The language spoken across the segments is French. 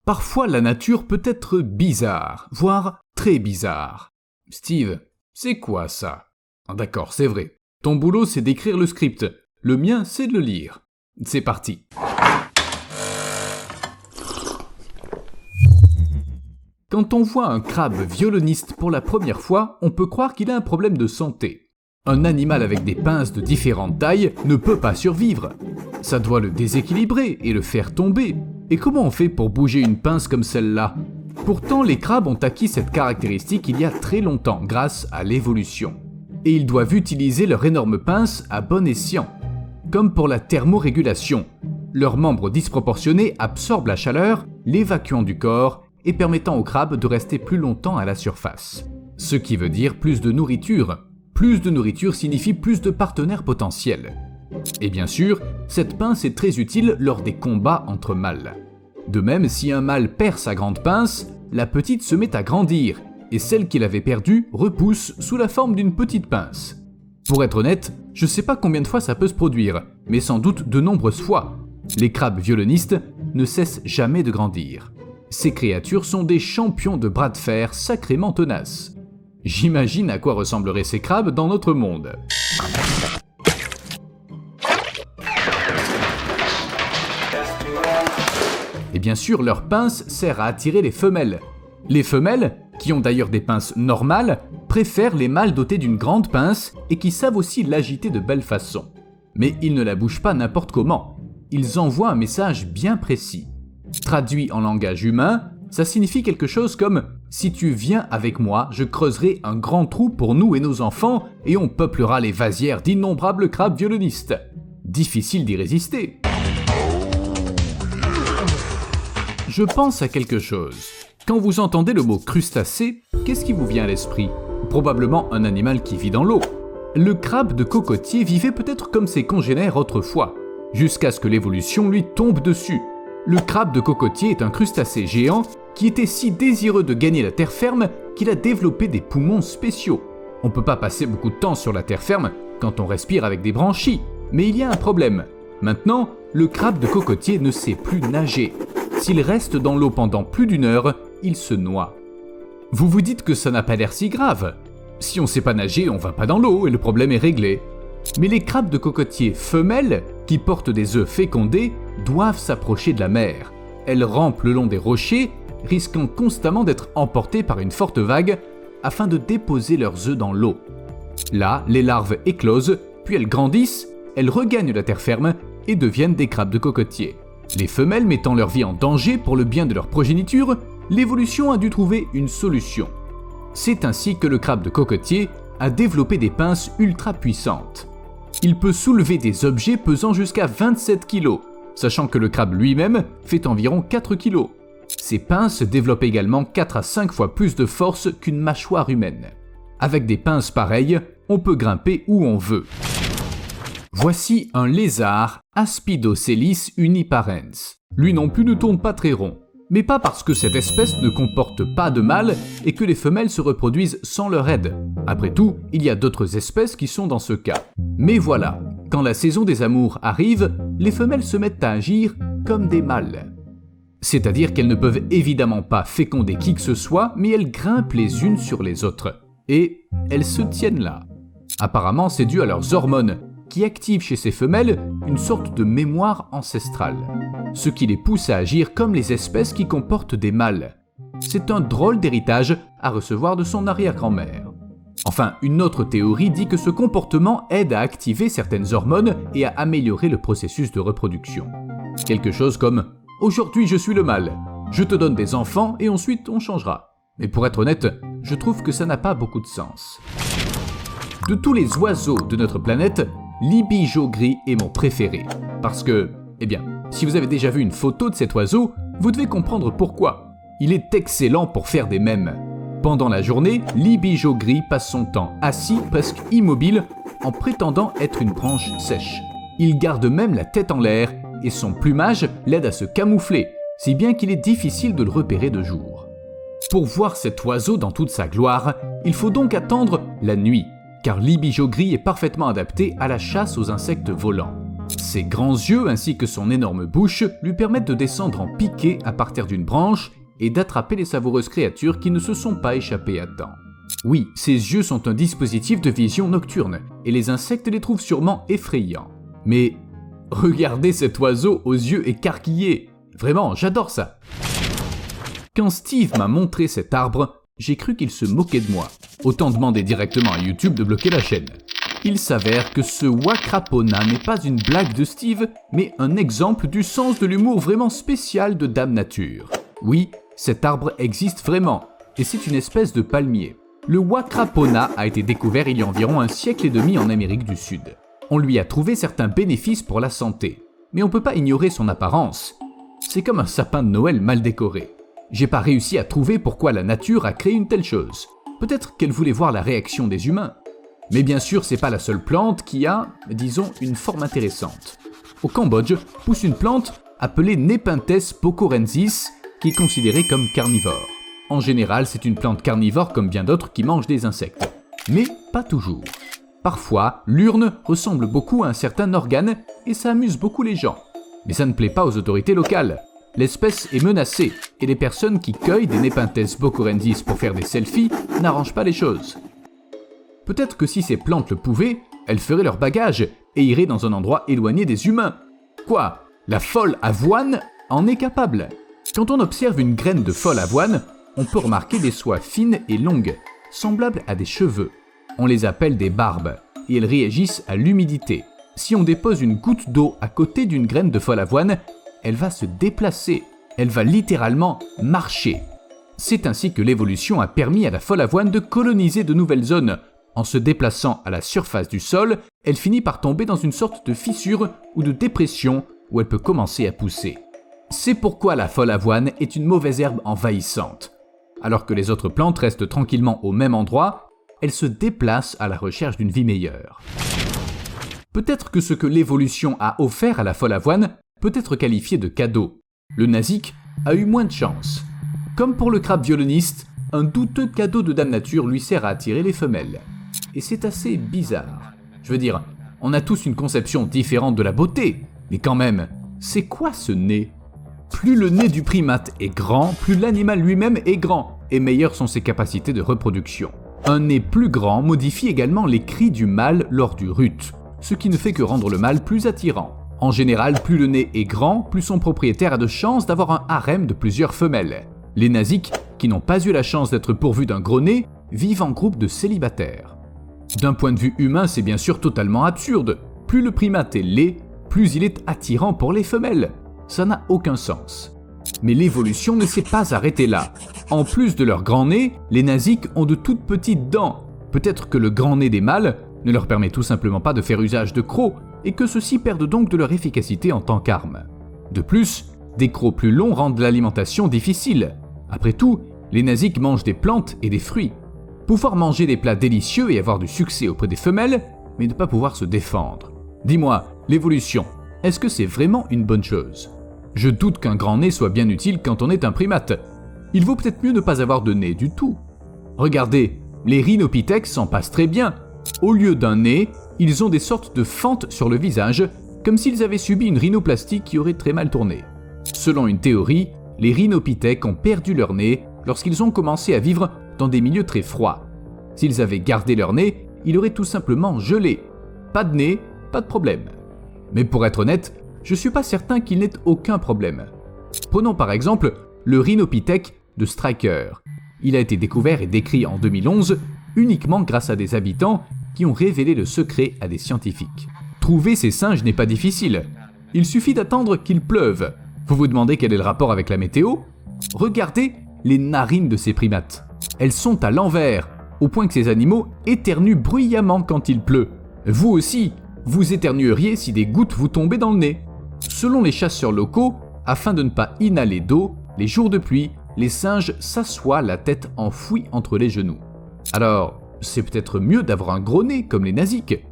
Parfois, la nature peut être bizarre, voire très bizarre. Steve, c'est quoi ça? D'accord, c'est vrai. Ton boulot, c'est d'écrire le script. Le mien, c'est de le lire. C'est parti. Quand on voit un crabe violoniste pour la première fois, on peut croire qu'il a un problème de santé. Un animal avec des pinces de différentes tailles ne peut pas survivre. Ça doit le déséquilibrer et le faire tomber. Et comment on fait pour bouger une pince comme celle-là? Pourtant, les crabes ont acquis cette caractéristique il y a très longtemps grâce à l'évolution. Et ils doivent utiliser leur énorme pince à bon escient. Comme pour la thermorégulation, leurs membres disproportionnés absorbent la chaleur, l'évacuant du corps et permettant aux crabes de rester plus longtemps à la surface. Ce qui veut dire plus de nourriture. Plus de nourriture signifie plus de partenaires potentiels. Et bien sûr, cette pince est très utile lors des combats entre mâles. De même, si un mâle perd sa grande pince, la petite se met à grandir, et celle qu'il avait perdue repousse sous la forme d'une petite pince. Pour être honnête, je sais pas combien de fois ça peut se produire, mais sans doute de nombreuses fois. Les crabes violonistes ne cessent jamais de grandir. Ces créatures sont des champions de bras de fer sacrément tenaces. J'imagine à quoi ressembleraient ces crabes dans notre monde. Et bien sûr, leur pince sert à attirer les femelles. Les femelles, qui ont d'ailleurs des pinces normales, préfèrent les mâles dotés d'une grande pince et qui savent aussi l'agiter de belle façon. Mais ils ne la bougent pas n'importe comment. Ils envoient un message bien précis. Traduit en langage humain, ça signifie quelque chose comme « Si tu viens avec moi, je creuserai un grand trou pour nous et nos enfants et on peuplera les vasières d'innombrables crabes violonistes. » Difficile d'y résister. Je pense à quelque chose. Quand vous entendez le mot crustacé, qu'est-ce qui vous vient à l'esprit? Probablement un animal qui vit dans l'eau. Le crabe de cocotier vivait peut-être comme ses congénères autrefois, jusqu'à ce que l'évolution lui tombe dessus. Le crabe de cocotier est un crustacé géant qui était si désireux de gagner la terre ferme qu'il a développé des poumons spéciaux. On peut pas passer beaucoup de temps sur la terre ferme quand on respire avec des branchies, mais il y a un problème. Maintenant, le crabe de cocotier ne sait plus nager. S'il reste dans l'eau pendant plus d'une heure, il se noie. Vous vous dites que ça n'a pas l'air si grave. Si on sait pas nager, on va pas dans l'eau et le problème est réglé. Mais les crabes de cocotier femelles, qui portent des œufs fécondés, doivent s'approcher de la mer. Elles rampent le long des rochers, risquant constamment d'être emportées par une forte vague afin de déposer leurs œufs dans l'eau. Là, les larves éclosent, puis elles grandissent, elles regagnent la terre ferme et deviennent des crabes de cocotier. Les femelles mettant leur vie en danger pour le bien de leur progéniture, l'évolution a dû trouver une solution. C'est ainsi que le crabe de cocotier a développé des pinces ultra puissantes. Il peut soulever des objets pesant jusqu'à 27 kg, sachant que le crabe lui-même fait environ 4 kg. Ces pinces développent également 4 à 5 fois plus de force qu'une mâchoire humaine. Avec des pinces pareilles, on peut grimper où on veut. Voici un lézard, Aspidocelis uniparens. Lui non plus ne tourne pas très rond. Mais pas parce que cette espèce ne comporte pas de mâles et que les femelles se reproduisent sans leur aide. Après tout, il y a d'autres espèces qui sont dans ce cas. Mais voilà, quand la saison des amours arrive, les femelles se mettent à agir comme des mâles. C'est-à-dire qu'elles ne peuvent évidemment pas féconder qui que ce soit, mais elles grimpent les unes sur les autres. Et elles se tiennent là. Apparemment, c'est dû à leurs hormones, qui activent chez ces femelles une sorte de mémoire ancestrale, ce qui les pousse à agir comme les espèces qui comportent des mâles. C'est un drôle d'héritage à recevoir de son arrière-grand-mère. Enfin, une autre théorie dit que ce comportement aide à activer certaines hormones et à améliorer le processus de reproduction. Quelque chose comme « Aujourd'hui je suis le mâle, je te donne des enfants et ensuite on changera ». Mais pour être honnête, je trouve que ça n'a pas beaucoup de sens. De tous les oiseaux de notre planète, l'ibigeot gris est mon préféré. Parce que, si vous avez déjà vu une photo de cet oiseau, vous devez comprendre pourquoi. Il est excellent pour faire des mèmes. Pendant la journée, l'ibigeot gris passe son temps assis, presque immobile, en prétendant être une branche sèche. Il garde même la tête en l'air, et son plumage l'aide à se camoufler, si bien qu'il est difficile de le repérer de jour. Pour voir cet oiseau dans toute sa gloire, il faut donc attendre la nuit, car l'ibigeot gris est parfaitement adapté à la chasse aux insectes volants. Ses grands yeux ainsi que son énorme bouche lui permettent de descendre en piqué à partir d'une branche et d'attraper les savoureuses créatures qui ne se sont pas échappées à temps. Oui, ses yeux sont un dispositif de vision nocturne, et les insectes les trouvent sûrement effrayants. Mais regardez cet oiseau aux yeux écarquillés. Vraiment, j'adore ça. Quand Steve m'a montré cet arbre, j'ai cru qu'il se moquait de moi. Autant demander directement à YouTube de bloquer la chaîne. Il s'avère que ce Wacrapona n'est pas une blague de Steve, mais un exemple du sens de l'humour vraiment spécial de Dame Nature. Oui, cet arbre existe vraiment, et c'est une espèce de palmier. Le Wacrapona a été découvert il y a environ 1,5 siècle en Amérique du Sud. On lui a trouvé certains bénéfices pour la santé, mais on ne peut pas ignorer son apparence. C'est comme un sapin de Noël mal décoré. J'ai pas réussi à trouver pourquoi la nature a créé une telle chose. Peut-être qu'elle voulait voir la réaction des humains. Mais bien sûr, c'est pas la seule plante qui a, disons, une forme intéressante. Au Cambodge pousse une plante appelée Nepenthes pocorensis, qui est considérée comme carnivore. En général, c'est une plante carnivore comme bien d'autres qui mangent des insectes. Mais pas toujours. Parfois, l'urne ressemble beaucoup à un certain organe et ça amuse beaucoup les gens. Mais ça ne plaît pas aux autorités locales. L'espèce est menacée et les personnes qui cueillent des Nepenthes pocorensis pour faire des selfies n'arrangent pas les choses. Peut-être que si ces plantes le pouvaient, elles feraient leur bagage et iraient dans un endroit éloigné des humains. Quoi ? La folle avoine en est capable. Quand on observe une graine de folle avoine, on peut remarquer des soies fines et longues, semblables à des cheveux. On les appelle des barbes, et elles réagissent à l'humidité. Si on dépose une goutte d'eau à côté d'une graine de folle avoine, elle va se déplacer, elle va littéralement marcher. C'est ainsi que l'évolution a permis à la folle avoine de coloniser de nouvelles zones. En se déplaçant à la surface du sol, elle finit par tomber dans une sorte de fissure ou de dépression où elle peut commencer à pousser. C'est pourquoi la folle avoine est une mauvaise herbe envahissante. Alors que les autres plantes restent tranquillement au même endroit, elles se déplacent à la recherche d'une vie meilleure. Peut-être que ce que l'évolution a offert à la folle avoine peut être qualifié de cadeau. Le nasique a eu moins de chance. Comme pour le crabe violoniste, un douteux cadeau de Dame Nature lui sert à attirer les femelles. Et c'est assez bizarre. Je veux dire, on a tous une conception différente de la beauté, mais quand même, c'est quoi ce nez ? Plus le nez du primate est grand, plus l'animal lui-même est grand, et meilleures sont ses capacités de reproduction. Un nez plus grand modifie également les cris du mâle lors du rut, ce qui ne fait que rendre le mâle plus attirant. En général, plus le nez est grand, plus son propriétaire a de chances d'avoir un harem de plusieurs femelles. Les nasiques, qui n'ont pas eu la chance d'être pourvus d'un gros nez, vivent en groupe de célibataires. D'un point de vue humain, c'est bien sûr totalement absurde. Plus le primate est laid, plus il est attirant pour les femelles. Ça n'a aucun sens. Mais l'évolution ne s'est pas arrêtée là. En plus de leur grand nez, les nasiques ont de toutes petites dents. Peut-être que le grand nez des mâles ne leur permet tout simplement pas de faire usage de crocs, et que ceux-ci perdent donc de leur efficacité en tant qu'arme. De plus, des crocs plus longs rendent l'alimentation difficile. Après tout, les nasiques mangent des plantes et des fruits. Pouvoir manger des plats délicieux et avoir du succès auprès des femelles, mais ne pas pouvoir se défendre. Dis-moi, l'évolution, est-ce que c'est vraiment une bonne chose ? Je doute qu'un grand nez soit bien utile quand on est un primate. Il vaut peut-être mieux ne pas avoir de nez du tout. Regardez, les rhinopithèques s'en passent très bien. Au lieu d'un nez, ils ont des sortes de fentes sur le visage, comme s'ils avaient subi une rhinoplastie qui aurait très mal tourné. Selon une théorie, les rhinopithèques ont perdu leur nez lorsqu'ils ont commencé à vivre dans des milieux très froids. S'ils avaient gardé leur nez, il aurait tout simplement gelé. Pas de nez, pas de problème. Mais pour être honnête, je suis pas certain qu'il n'ait aucun problème. Prenons par exemple le rhinopithèque de Stryker. Il a été découvert et décrit en 2011 uniquement grâce à des habitants qui ont révélé le secret à des scientifiques. Trouver ces singes n'est pas difficile. Il suffit d'attendre qu'il pleuve. Vous vous demandez quel est le rapport avec la météo ? Regardez les narines de ces primates. Elles sont à l'envers, au point que ces animaux éternuent bruyamment quand il pleut. Vous aussi, vous éternueriez si des gouttes vous tombaient dans le nez. Selon les chasseurs locaux, afin de ne pas inhaler d'eau, les jours de pluie, les singes s'assoient la tête enfouie entre les genoux. Alors, c'est peut-être mieux d'avoir un gros nez comme les nasiques.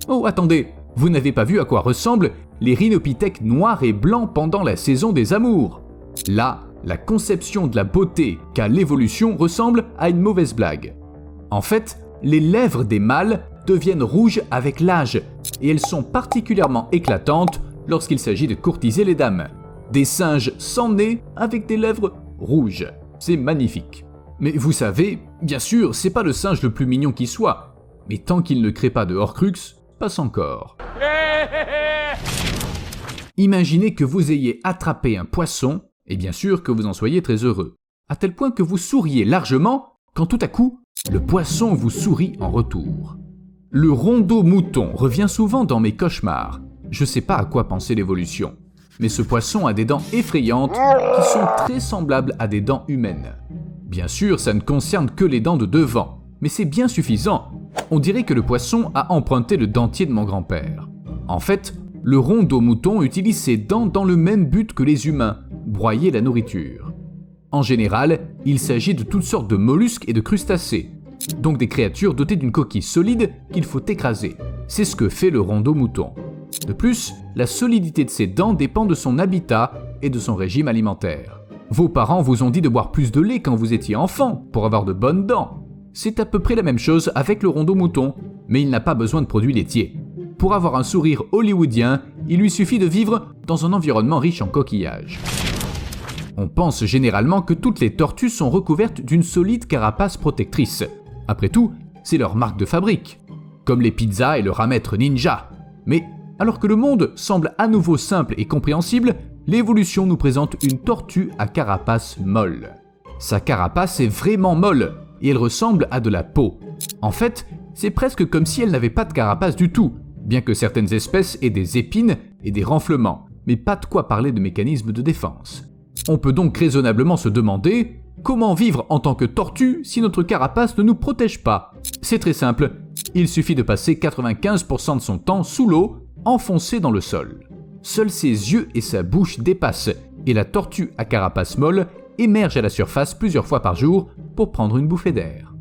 Oh, attendez, vous n'avez pas vu à quoi ressemblent les rhinopithèques noirs et blancs pendant la saison des amours. Là, la conception de la beauté qu'a l'évolution ressemble à une mauvaise blague. En fait, les lèvres des mâles deviennent rouges avec l'âge, et elles sont particulièrement éclatantes lorsqu'il s'agit de courtiser les dames. Des singes sans nez avec des lèvres rouges. C'est magnifique. Mais vous savez, bien sûr, c'est pas le singe le plus mignon qui soit, mais tant qu'il ne crée pas de Horcrux, passe encore. Imaginez que vous ayez attrapé un poisson, et bien sûr que vous en soyez très heureux, à tel point que vous souriez largement, quand tout à coup, le poisson vous sourit en retour. Le rondeau mouton revient souvent dans mes cauchemars. Je sais pas à quoi penser l'évolution, mais ce poisson a des dents effrayantes qui sont très semblables à des dents humaines. Bien sûr, ça ne concerne que les dents de devant, mais c'est bien suffisant. On dirait que le poisson a emprunté le dentier de mon grand-père. En fait, le rondeau mouton utilise ses dents dans le même but que les humains, broyer la nourriture. En général, il s'agit de toutes sortes de mollusques et de crustacés, donc des créatures dotées d'une coquille solide qu'il faut écraser. C'est ce que fait le rondeau mouton. De plus, la solidité de ses dents dépend de son habitat et de son régime alimentaire. Vos parents vous ont dit de boire plus de lait quand vous étiez enfant pour avoir de bonnes dents. C'est à peu près la même chose avec le rondeau mouton, mais il n'a pas besoin de produits laitiers. Pour avoir un sourire hollywoodien, il lui suffit de vivre dans un environnement riche en coquillages. On pense généralement que toutes les tortues sont recouvertes d'une solide carapace protectrice. Après tout, c'est leur marque de fabrique, comme les pizzas et le ramètre ninja. Mais alors que le monde semble à nouveau simple et compréhensible, l'évolution nous présente une tortue à carapace molle. Sa carapace est vraiment molle et elle ressemble à de la peau. En fait, c'est presque comme si elle n'avait pas de carapace du tout, bien que certaines espèces aient des épines et des renflements, mais pas de quoi parler de mécanisme de défense. On peut donc raisonnablement se demander comment vivre en tant que tortue si notre carapace ne nous protège pas. C'est très simple, il suffit de passer 95% de son temps sous l'eau, enfoncé dans le sol. Seuls ses yeux et sa bouche dépassent, et la tortue à carapace molle émerge à la surface plusieurs fois par jour pour prendre une bouffée d'air.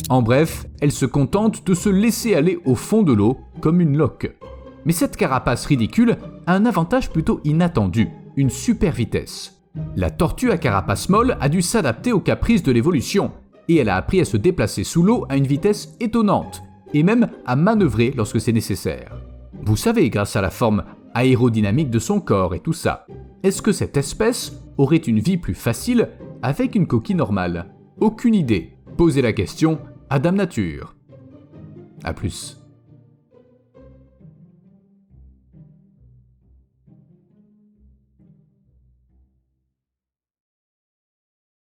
En bref, elle se contente de se laisser aller au fond de l'eau comme une loque. Mais cette carapace ridicule a un avantage plutôt inattendu, une super vitesse. La tortue à carapace molle a dû s'adapter aux caprices de l'évolution, et elle a appris à se déplacer sous l'eau à une vitesse étonnante, et même à manœuvrer lorsque c'est nécessaire. Vous savez, grâce à la forme aérodynamique de son corps et tout ça. Est-ce que cette espèce aurait une vie plus facile avec une coquille normale? Aucune idée. Posez la question à Dame Nature. A plus.